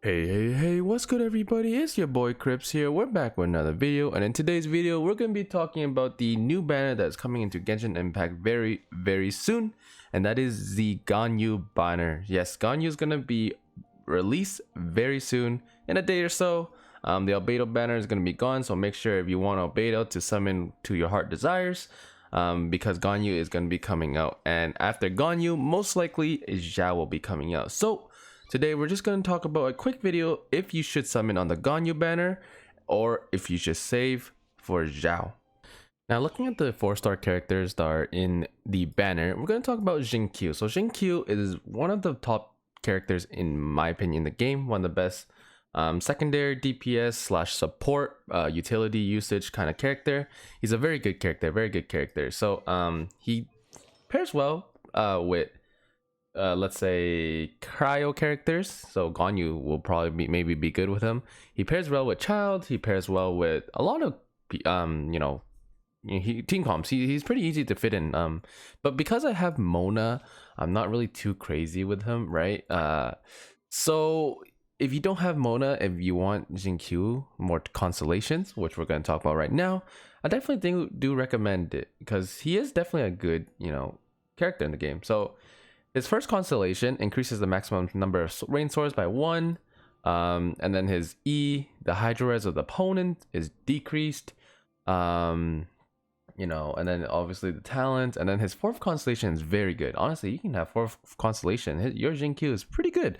Hey, what's good everybody? It's your boy Krypts here. We're back with another video, and in today's video, we're going to be talking about the new banner that's coming into Genshin Impact very soon, and that is the Ganyu banner. Yes, Ganyu is going to be released very soon, in a day or so. The albedo banner is going to be gone, so make sure if you want albedo to summon to your heart desires, because Ganyu is going to be coming out, and after Ganyu, most likely Xiao will be coming out. So today we're just going to talk about a quick video if you should summon on the Ganyu banner or if you should save for Xiao. Now looking at the 4-star characters that are in the banner, we're going to talk about Xingqiu. So Xingqiu is one of the top characters in my opinion in the game, one of the best secondary DPS slash support utility usage kind of character. He's a very good character, so he pairs well with let's say cryo characters, so Ganyu will probably maybe be good with him. He pairs well with Child, he pairs well with a lot of team comps. He's pretty easy to fit in, but because I have Mona, I'm not really too crazy with him, right? So if you don't have Mona, if you want Xingqiu more constellations, which we're going to talk about right now, I definitely do recommend it because he is definitely a good character in the game. So his first constellation increases the maximum number of rain swords by 1, and then his E, the hydro res of the opponent, is decreased, and then obviously the talent, and then his 4th constellation is very good. Honestly, you can have 4th constellation. Your Xingqiu is pretty good.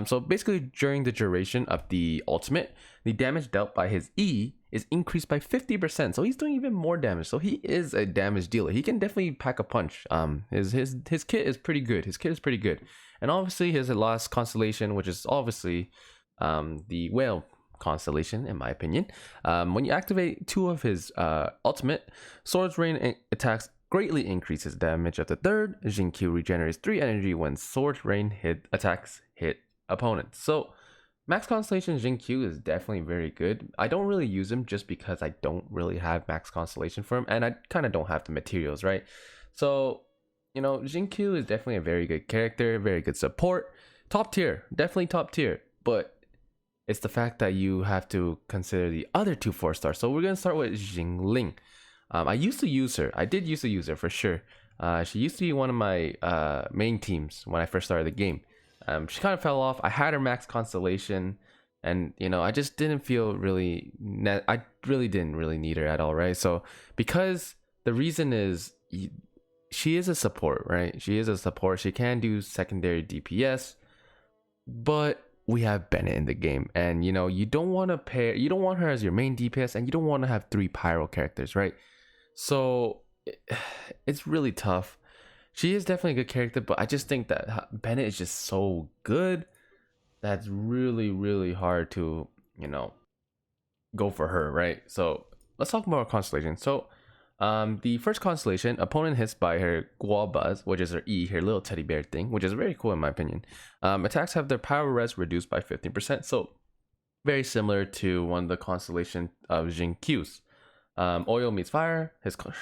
So basically, during the duration of the ultimate, the damage dealt by his E is increased by 50%, so he's doing even more damage. So he is a damage dealer. He can definitely pack a punch. His kit is pretty good. And obviously his last constellation, which is obviously the whale constellation in my opinion, when you activate 2 of his ultimate, Swords Rain attacks greatly increases damage of the 3rd. Xingqiu regenerates 3 energy when Sword Rain attacks hit opponents. So Max Constellation Xingqiu is definitely very good. I don't really use him just because I don't really have Max Constellation for him, and I kind of don't have the materials, right? So, Xingqiu is definitely a very good character, very good support. Top tier, definitely top tier, but it's the fact that you have to consider the other 2 4-stars. So we're going to start with Jingling. I used to use her. I did used to use her for sure. She used to be one of my main teams when I first started the game. She kind of fell off. I had her max constellation, and I just didn't feel really I really didn't really need her at all, right? So because the reason is she is a support, right? She is a support. She can do secondary DPS, but we have Bennett in the game, and you don't want her as your main DPS, and you don't want to have 3 pyro characters, right? So it's really tough. She is definitely a good character, but I just think that Bennett is just so good that's really hard to go for her, right? So let's talk about our constellation. So the first constellation, opponent hits by her Guabas, which is her E, her little teddy bear thing, which is very cool in my opinion. Attacks have their power res reduced by 15%, so very similar to one of the constellation of Xingqiu's. Oil meets fire.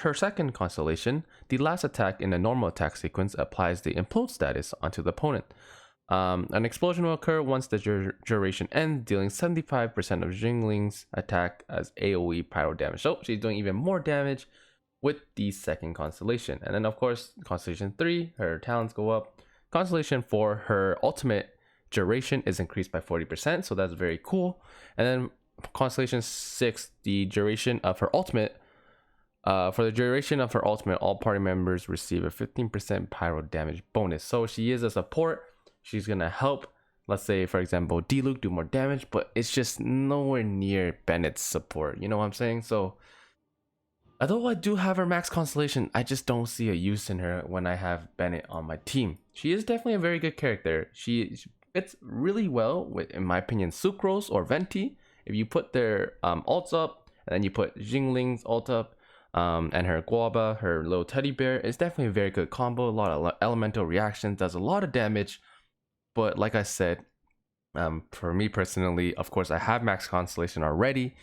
Her second constellation, the last attack in the normal attack sequence applies the implode status onto the opponent. An explosion will occur once the duration ends, dealing 75% of Jingling's attack as AoE pyro damage. So she's doing even more damage with the second constellation. And then of course, constellation 3, her talents go up. Constellation 4, her ultimate duration is increased by 40%, so that's very cool. And then Constellation 6, the duration of her ultimate, for the duration of her ultimate, all party members receive a 15% pyro damage bonus. So she is a support. She's gonna help, let's say for example D-Luke do more damage, but it's just nowhere near Bennett's support, you know what I'm saying? So although I do have her max constellation, I just don't see a use in her when I have Bennett on my team. She is definitely a very good character. She fits really well with, in my opinion, Sucrose or Venti. If you put their ults up, and then you put Jingling's ult up, and her Guaba, her little teddy bear, it's definitely a very good combo. A lot of elemental reactions, does a lot of damage. But like I said, for me personally, of course, I have max constellation already.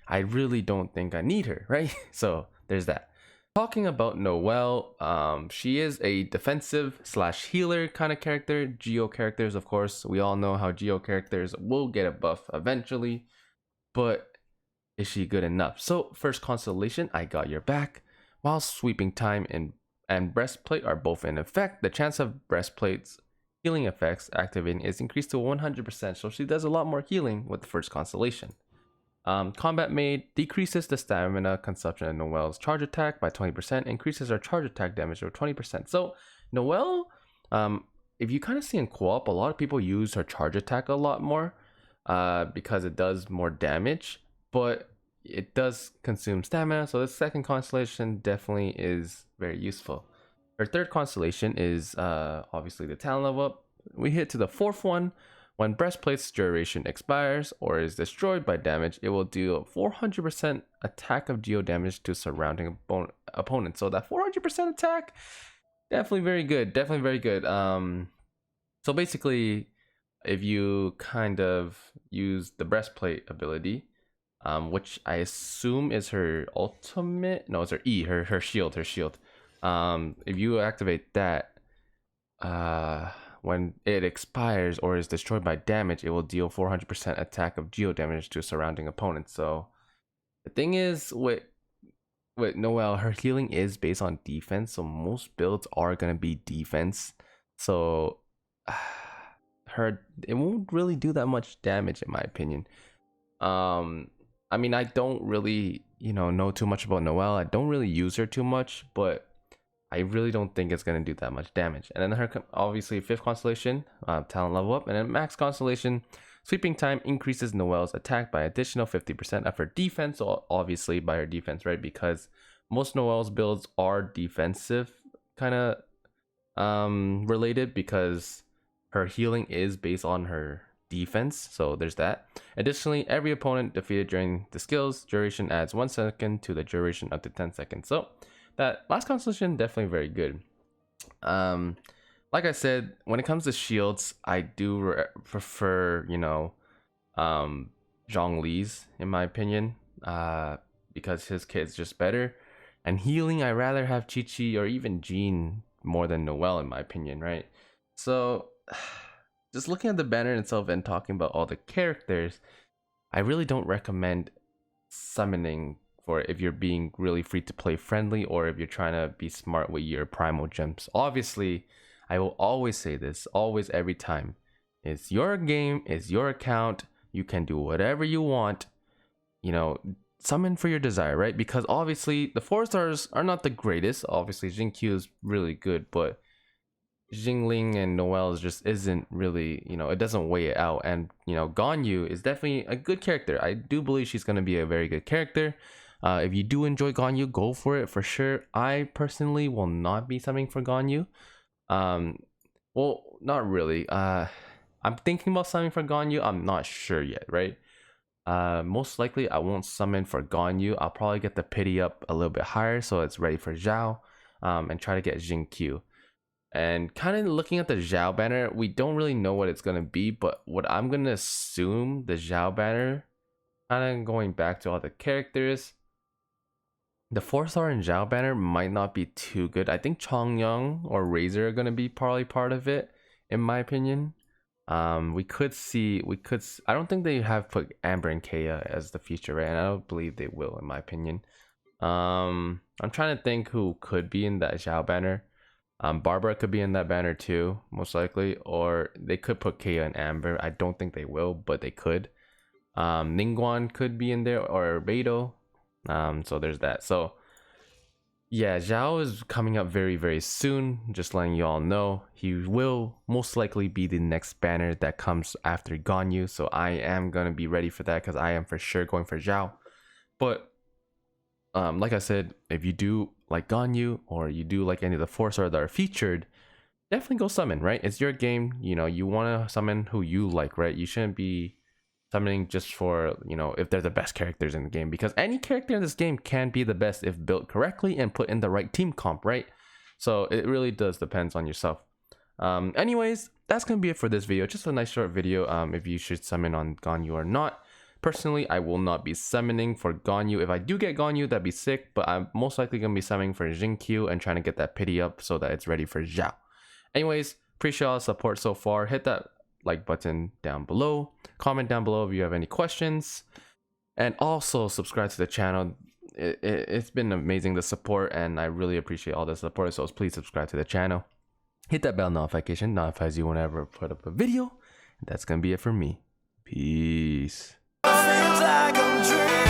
I really don't think I need her, right? So there's that. Talking about Noelle, she is a defensive slash healer kind of character. Geo characters, of course, we all know how Geo characters will get a buff eventually, but is she good enough? So first constellation, I got your back. While sweeping time and breastplate are both in effect, the chance of breastplate's healing effects activating is increased to 100%, so she does a lot more healing with the first constellation. Combat Maid decreases the stamina consumption of Noelle's charge attack by 20%, increases her charge attack damage by 20%. So Noelle, if you kind of see in co-op, a lot of people use her charge attack a lot more because it does more damage, but it does consume stamina. So the second constellation definitely is very useful. Her third constellation is obviously the talent level up. We hit to the fourth one. When breastplate's duration expires or is destroyed by damage, it will deal 400% attack of geo damage to surrounding opponents. So that 400% attack, definitely very good. Definitely very good. So basically, if you kind of use the breastplate ability, which I assume is her ultimate. No, it's her E, her shield, her shield. If you activate that, when it expires or is destroyed by damage, it will deal 400% attack of geo damage to surrounding opponents. So the thing is with Noelle, her healing is based on defense, so most builds are gonna be defense. So it won't really do that much damage in my opinion. I mean, I don't really know too much about Noelle. I don't really use her too much, but I really don't think it's going to do that much damage. And then her, obviously, fifth constellation, talent level up. And then max constellation, sweeping time increases Noelle's attack by additional 50% of her defense. So obviously by her defense, right? Because most Noelle's builds are defensive kind of related because her healing is based on her defense. So there's that. Additionally, every opponent defeated during the skills duration adds 1 second to the duration up to 10 seconds. So that last constellation definitely very good. Like I said, when it comes to shields, I do prefer Zhongli's in my opinion, because his kit's just better. And healing, I rather have Chi-Chi or even Jean more than Noelle in my opinion, right? So just looking at the banner itself and talking about all the characters, I really don't recommend summoning for if you're being really free to play friendly or if you're trying to be smart with your primal gems. Obviously, I will always say this, always, every time. It's your game, it's your account. You can do whatever you want. Summon for your desire, right? Because obviously the 4-stars are not the greatest. Obviously, Xingqiu is really good, but Jingling and Noelle just isn't really, it doesn't weigh it out. And, Ganyu is definitely a good character. I do believe she's going to be a very good character. If you do enjoy Ganyu, go for it for sure. I personally will not be summoning for Ganyu. Well, not really. I'm thinking about summoning for Ganyu. I'm not sure yet, right? Most likely I won't summon for Ganyu. I'll probably get the pity up a little bit higher so it's ready for Zhao, and try to get Xingqiu. And kind of looking at the Zhao banner, we don't really know what it's going to be, but what I'm going to assume the Zhao banner, kind of going back to all the characters, the 4-star and Zhao banner might not be too good. I think Chongyang or Razor are going to be probably part of it, in my opinion. I don't think they have put Amber and Kaya as the feature, right? And I don't believe they will, in my opinion. I'm trying to think who could be in that Zhao banner. Barbara could be in that banner too, most likely. Or they could put Kaya and Amber. I don't think they will, but they could. Ningguang could be in there, or Beidou. So there's that. So yeah, Zhao is coming up very, very soon. Just letting you all know. He will most likely be the next banner that comes after Ganyu. So I am going to be ready for that because I am for sure going for Zhao. But like I said, if you do like Ganyu or you do like any of the 4-star that are featured, definitely go summon, right? It's your game. You want to summon who you like, right? You shouldn't be summoning just for, if they're the best characters in the game, because any character in this game can be the best if built correctly and put in the right team comp, right? So it really does depends on yourself. Anyways, that's gonna be it for this video. Just a nice short video if you should summon on Ganyu or not. Personally, I will not be summoning for Ganyu. If I do get Ganyu, that'd be sick, but I'm most likely going to be summoning for Xingqiu and trying to get that pity up so that it's ready for Zhao. Anyways, appreciate all the support so far. Hit that like button down below. Comment down below if you have any questions. And also subscribe to the channel. It's been amazing, the support, and I really appreciate all the support, so please subscribe to the channel. Hit that bell notification, notifies you whenever I put up a video. And that's gonna be it for me. Peace. Feels like I'm dreaming.